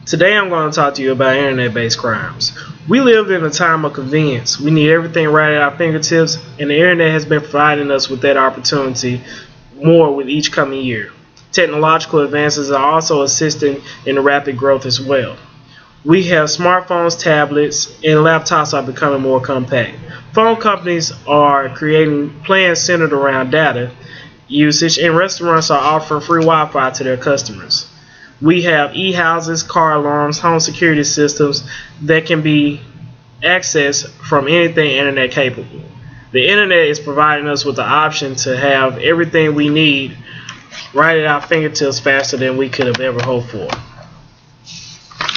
Today I'm going to talk to you about internet-based crimes. We live in a time of convenience. We need everything right at our fingertips, and the internet has been providing us with that opportunity more with each coming year. Technological advances are also assisting in the rapid growth as well. We have smartphones, tablets, and laptops are becoming more compact. Phone companies are creating plans centered around data usage, and restaurants are offering free Wi-Fi to their customers. We have e-houses, car alarms, home security systems that can be accessed from anything internet capable. The internet is providing us with the option to have everything we need right at our fingertips faster than we could have ever hoped for.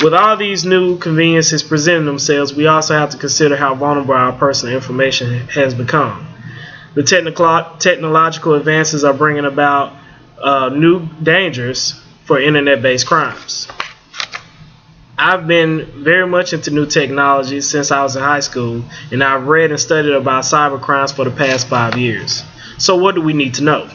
With all these new conveniences presenting themselves, we also have to consider how vulnerable our personal information has become. The technological advances are bringing about new dangers for internet-based crimes. I've been very much into new technology since I was in high school, and I've read and studied about cyber crimes for the past 5 years. So what do we need to know?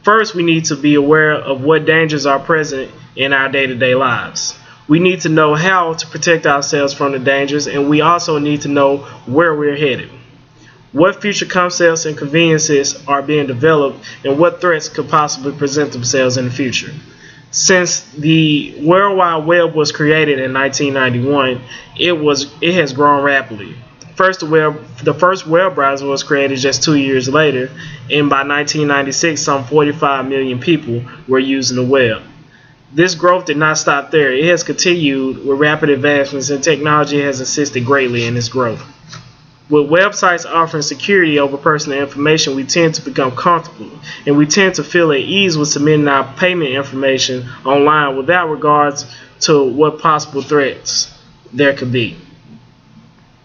First, we need to be aware of what dangers are present in our day-to-day lives. We need to know how to protect ourselves from the dangers, and we also need to know where we're headed. What future concepts and conveniences are being developed, and what threats could possibly present themselves in the future. Since the World Wide Web was created in 1991, it has grown rapidly. The first web browser was created just 2 years later, and by 1996, some 45 million people were using the web. This growth did not stop there. It has continued with rapid advancements, and technology has assisted greatly in its growth. With websites offering security over personal information, we tend to become comfortable, and we tend to feel at ease with submitting our payment information online without regards to what possible threats there could be.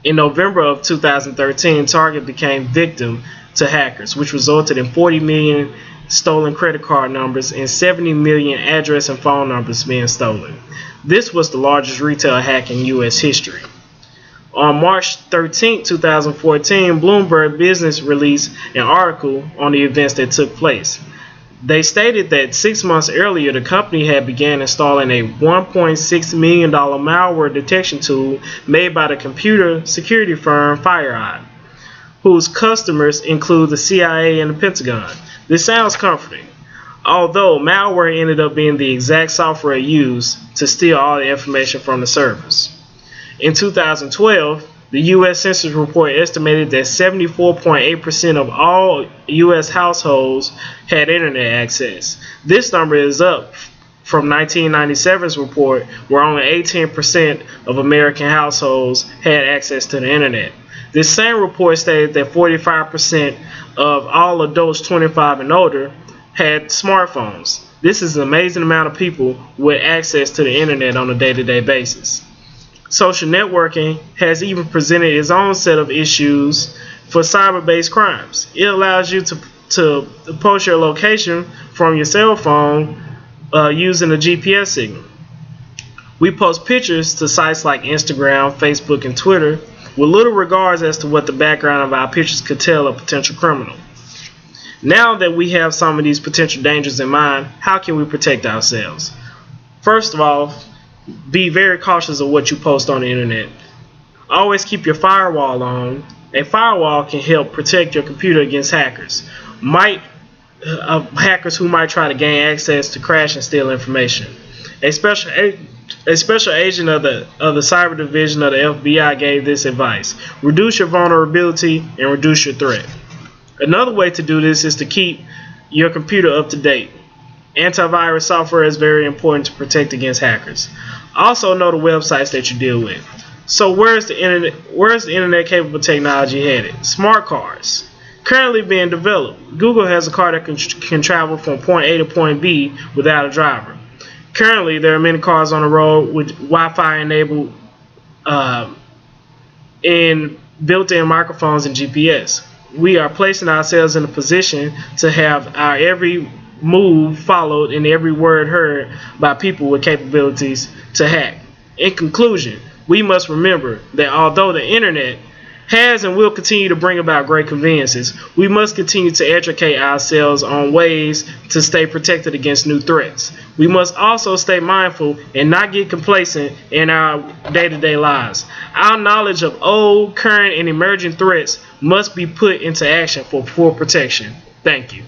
In November of 2013, Target became victim to hackers, which resulted in 40 million stolen credit card numbers and 70 million address and phone numbers being stolen. This was the largest retail hack in U.S. history. On March 13, 2014, Bloomberg Business released an article on the events that took place. They stated that 6 months earlier, the company had began installing a $1.6 million malware detection tool made by the computer security firm FireEye, whose customers include the CIA and the Pentagon. This sounds comforting, although malware ended up being the exact software used to steal all the information from the servers. In 2012, the U.S. Census Report estimated that 74.8% of all U.S. households had internet access. This number is up from 1997's report, where only 18% of American households had access to the internet. This same report stated that 45% of all adults 25 and older had smartphones. This is an amazing amount of people with access to the internet on a day-to-day basis. Social networking has even presented its own set of issues for cyber-based crimes. It allows you to post your location from your cell phone using a GPS signal. We post pictures to sites like Instagram, Facebook, and Twitter with little regards as to what the background of our pictures could tell a potential criminal. Now that we have some of these potential dangers in mind, how can we protect ourselves? First of all, be very cautious of what you post on the internet. Always keep your firewall on. A firewall can help protect your computer against hackers. Hackers who might try to gain access to crash and steal information. A special agent of the cyber division of the FBI gave this advice: reduce your vulnerability and reduce your threat. Another way to do this is to keep your computer up to date. Antivirus software is very important to protect against hackers. Also know the websites that you deal with. So where's the internet capable technology headed? Smart cars. Currently being developed. Google has a car that can travel from point A to point B without a driver. Currently, there are many cars on the road with Wi-Fi enabled and built-in microphones and GPS. We are placing ourselves in a position to have our every move followed and every word heard by people with capabilities to hack. In conclusion, we must remember that although the internet has and will continue to bring about great conveniences. We must continue to educate ourselves on ways to stay protected against new threats. We must also stay mindful and not get complacent in our day-to-day lives. Our knowledge of old, current, and emerging threats must be put into action for full protection. Thank you.